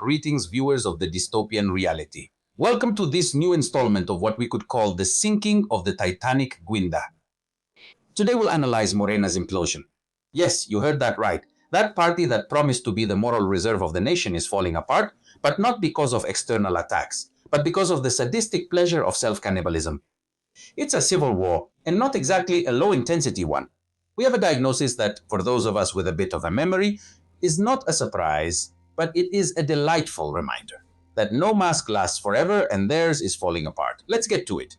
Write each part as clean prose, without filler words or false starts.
Greetings, viewers of the dystopian reality. Welcome to this new installment of what we could call the sinking of the Titanic Guinda. Today we'll analyze Morena's implosion. Yes, you heard that right. That party that promised to be the moral reserve of the nation is falling apart, but not because of external attacks, but because of the sadistic pleasure of self-cannibalism. It's a civil war, and not exactly a low-intensity one. We have a diagnosis that, for those of us with a bit of a memory, is not a surprise, but it is a delightful reminder that no mask lasts forever and theirs is falling apart. Let's get to it.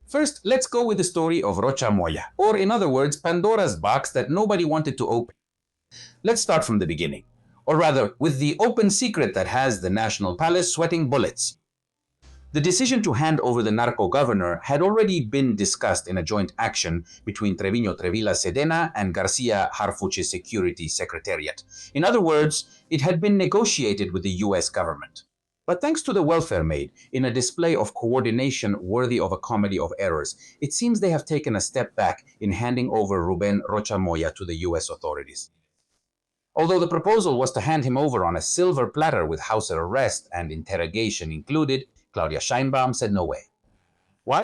First, let's go with the story of Rochamoya, or in other words, Pandora's box that nobody wanted to open. Let's start from the beginning, or rather, with the open secret that has the National Palace sweating bullets. The decision to hand over the narco governor had already been discussed in a joint action between Treviño Trevila Sedena and Garcia Harfuch's Security Secretariat. In other words, it had been negotiated with the US government. But thanks to the welfare maid, in a display of coordination worthy of a comedy of errors, it seems they have taken a step back in handing over Ruben Rochamoya to the US authorities. Although the proposal was to hand him over on a silver platter with house arrest and interrogation included, Claudia Sheinbaum said no way. Why?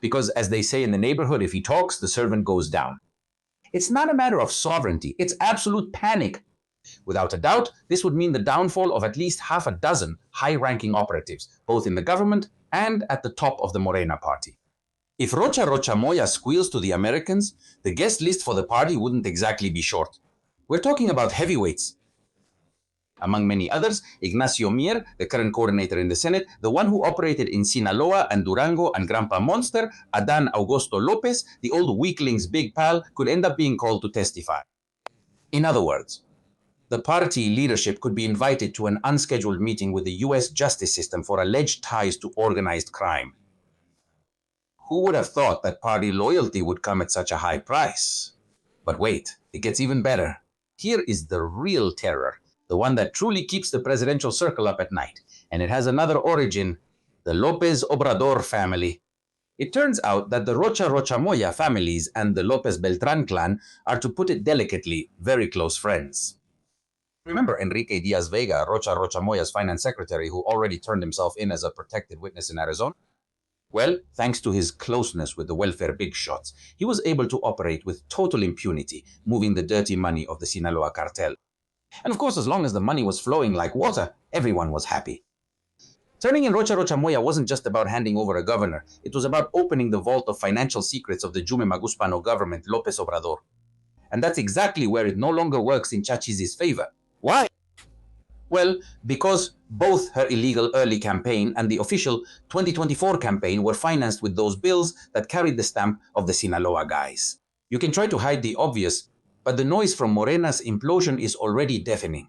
Because, as they say in the neighborhood, if he talks, the servant goes down. It's not a matter of sovereignty, it's absolute panic. Without a doubt, this would mean the downfall of at least half a dozen high-ranking operatives, both in the government and at the top of the Morena party. If Rochamoya squeals to the Americans, the guest list for the party wouldn't exactly be short. We're talking about heavyweights. Among many others, Ignacio Mier, the current coordinator in the Senate, the one who operated in Sinaloa and Durango and Grampa Monster, Adan Augusto López, the old weakling's big pal, could end up being called to testify. In other words, the party leadership could be invited to an unscheduled meeting with the US justice system for alleged ties to organized crime. Who would have thought that party loyalty would come at such a high price? But wait, it gets even better. Here is the real terror, the one that truly keeps the presidential circle up at night, and it has another origin, the López Obrador family. It turns out that the Rochamoya families and the López Beltrán clan are, to put it delicately, very close friends. Remember Enrique Diaz Vega, Rochamoya's finance secretary, who already turned himself in as a protected witness in Arizona? Well, thanks to his closeness with the welfare big shots, he was able to operate with total impunity, moving the dirty money of the Sinaloa cartel. And of course, as long as the money was flowing like water, everyone was happy. Turning in Rochamoya wasn't just about handing over a governor, it was about opening the vault of financial secrets of the Jume Maguspano government, López Obrador. And that's exactly where it no longer works in Chachi's favor. Why? Well, because both her illegal early campaign and the official 2024 campaign were financed with those bills that carried the stamp of the Sinaloa guys. You can try to hide the obvious, but the noise from Morena's implosion is already deafening.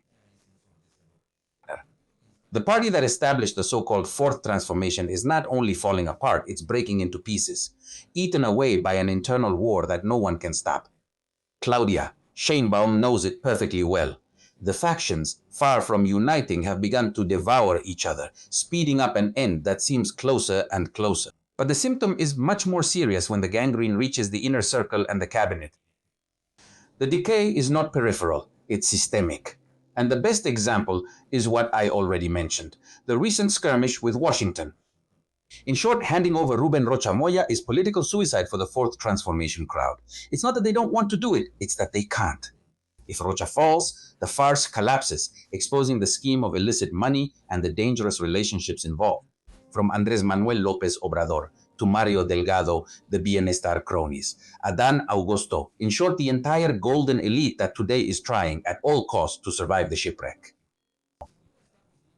The party that established the so-called fourth transformation is not only falling apart, it's breaking into pieces, eaten away by an internal war that no one can stop. Claudia Sheinbaum knows it perfectly well. The factions, far from uniting, have begun to devour each other, speeding up an end that seems closer and closer. But the symptom is much more serious when the gangrene reaches the inner circle and the cabinet. The decay is not peripheral, it's systemic. And the best example is what I already mentioned, the recent skirmish with Washington. In short, handing over Ruben Rochamoya is political suicide for the fourth transformation crowd. It's not that they don't want to do it, it's that they can't. If Rocha falls, the farce collapses, exposing the scheme of illicit money and the dangerous relationships involved. From Andrés Manuel López Obrador to Mario Delgado, the Bienestar cronies, Adan Augusto, in short, the entire golden elite that today is trying at all costs to survive the shipwreck.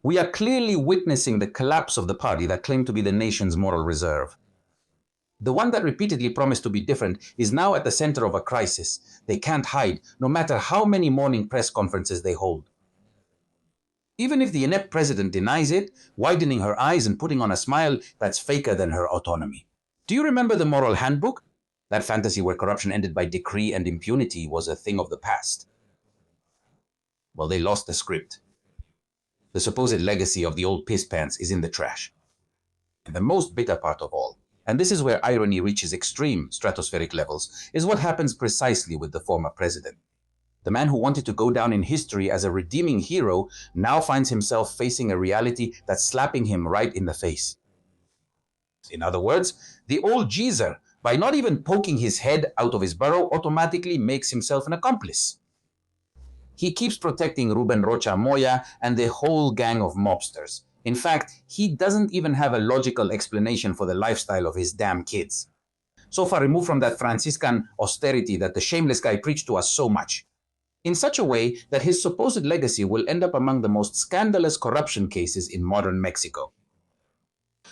We are clearly witnessing the collapse of the party that claimed to be the nation's moral reserve. The one that repeatedly promised to be different is now at the center of a crisis. They can't hide, no matter how many morning press conferences they hold. Even if the inept president denies it, widening her eyes and putting on a smile that's faker than her autonomy. Do you remember the moral handbook? That fantasy where corruption ended by decree and impunity was a thing of the past. Well, they lost the script. The supposed legacy of the old piss pants is in the trash. And the most bitter part of all, and this is where irony reaches extreme stratospheric levels, is what happens precisely with the former president. The man who wanted to go down in history as a redeeming hero now finds himself facing a reality that's slapping him right in the face. In other words, the old geezer, by not even poking his head out of his burrow, automatically makes himself an accomplice. He keeps protecting Ruben Rochamoya and the whole gang of mobsters. In fact, he doesn't even have a logical explanation for the lifestyle of his damn kids. So far removed from that Franciscan austerity that the shameless guy preached to us so much, in such a way that his supposed legacy will end up among the most scandalous corruption cases in modern Mexico,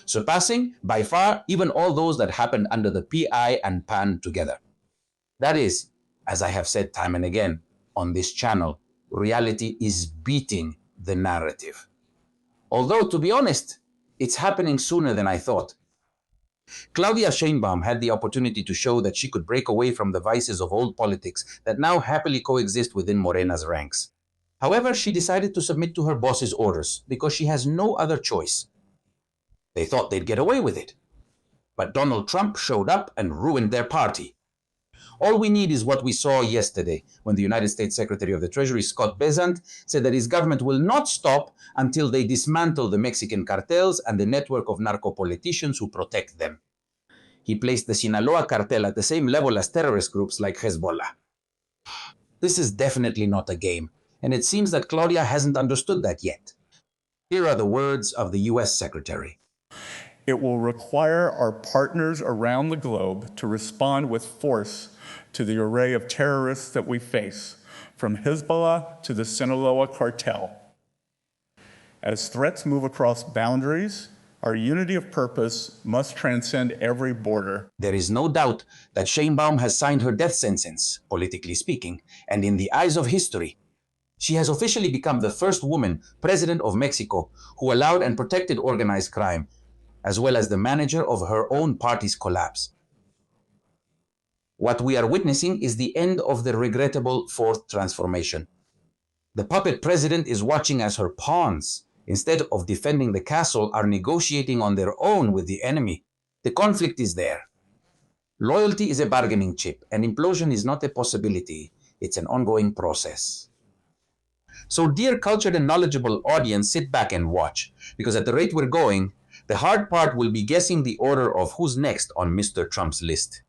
surpassing, by far, even all those that happened under the PI and PAN together. That is, as I have said time and again on this channel, reality is beating the narrative. Although, to be honest, it's happening sooner than I thought. Claudia Sheinbaum had the opportunity to show that she could break away from the vices of old politics that now happily coexist within Morena's ranks. However, she decided to submit to her boss's orders because she has no other choice. They thought they'd get away with it. But Donald Trump showed up and ruined their party. All we need is what we saw yesterday when the United States Secretary of the Treasury, Scott Bessent, said that his government will not stop until they dismantle the Mexican cartels and the network of narco-politicians who protect them. He placed the Sinaloa cartel at the same level as terrorist groups like Hezbollah. This is definitely not a game, and it seems that Claudia hasn't understood that yet. Here are the words of the U.S. Secretary. It will require our partners around the globe to respond with force to the array of terrorists that we face, from Hezbollah to the Sinaloa cartel. As threats move across boundaries, our unity of purpose must transcend every border. There is no doubt that Sheinbaum has signed her death sentence, politically speaking, and in the eyes of history. She has officially become the first woman president of Mexico who allowed and protected organized crime, as well as the manager of her own party's collapse. What we are witnessing is the end of the regrettable fourth transformation. The puppet president is watching as her pawns, instead of defending the castle, are negotiating on their own with the enemy. The conflict is there. Loyalty is a bargaining chip, and implosion is not a possibility. It's an ongoing process. So, dear cultured and knowledgeable audience, sit back and watch, because at the rate we're going, the hard part will be guessing the order of who's next on Mr. Trump's list.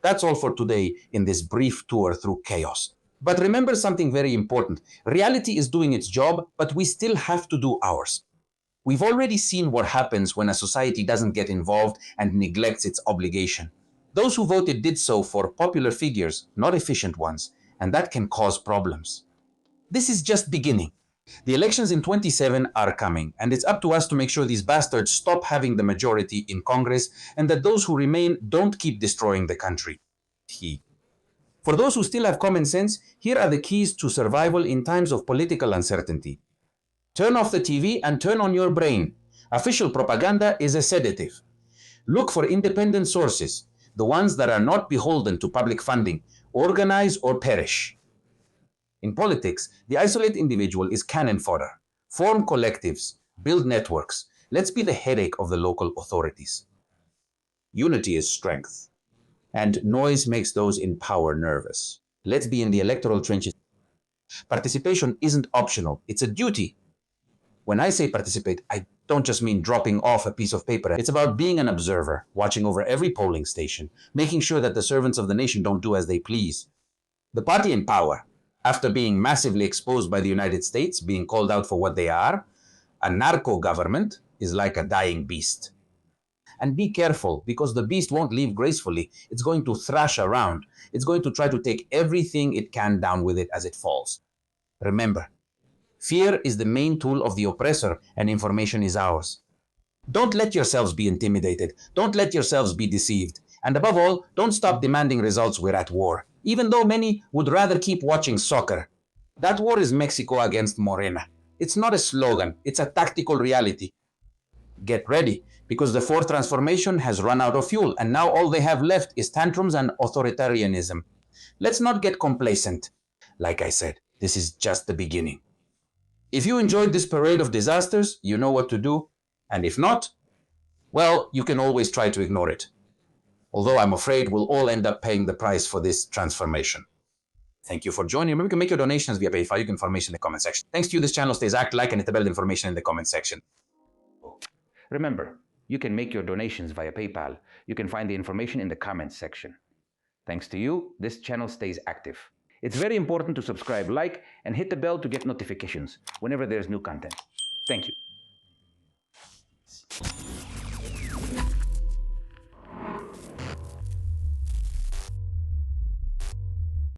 That's all for today in this brief tour through chaos. But remember something very important. Reality is doing its job, but we still have to do ours. We've already seen what happens when a society doesn't get involved and neglects its obligation. Those who voted did so for popular figures, not efficient ones, and that can cause problems. This is just beginning. The elections in 2027 are coming, and it's up to us to make sure these bastards stop having the majority in Congress and that those who remain don't keep destroying the country. For those who still have common sense, here are the keys to survival in times of political uncertainty. Turn off the TV and turn on your brain. Official propaganda is a sedative. Look for independent sources, the ones that are not beholden to public funding. Organize or perish. In politics, the isolated individual is cannon fodder. Form collectives, build networks. Let's be the headache of the local authorities. Unity is strength, and noise makes those in power nervous. Let's be in the electoral trenches. Participation isn't optional, it's a duty. When I say participate, I don't just mean dropping off a piece of paper. It's about being an observer, watching over every polling station, making sure that the servants of the nation don't do as they please. The party in power, after being massively exposed by the United States, being called out for what they are, a narco government is like a dying beast. And be careful, because the beast won't leave gracefully. It's going to thrash around. It's going to try to take everything it can down with it as it falls. Remember, fear is the main tool of the oppressor, and information is ours. Don't let yourselves be intimidated. Don't let yourselves be deceived. And above all, don't stop demanding results. We're at war, even though many would rather keep watching soccer. That war is Mexico against Morena. It's not a slogan. It's a tactical reality. Get ready, because the fourth transformation has run out of fuel, and now all they have left is tantrums and authoritarianism. Let's not get complacent. Like I said, this is just the beginning. If you enjoyed this parade of disasters, you know what to do. And if not, well, you can always try to ignore it. Although I'm afraid we'll all end up paying the price for this transformation. Thank you for joining. Remember, you can make your donations via PayPal. You can information in the comment section. Thanks to you, this channel stays active. Like and hit the bell information in the comment section. Remember, you can make your donations via PayPal. You can find the information in the comments section. Thanks to you, this channel stays active. It's very important to subscribe, like, and hit the bell to get notifications whenever there's new content. Thank you.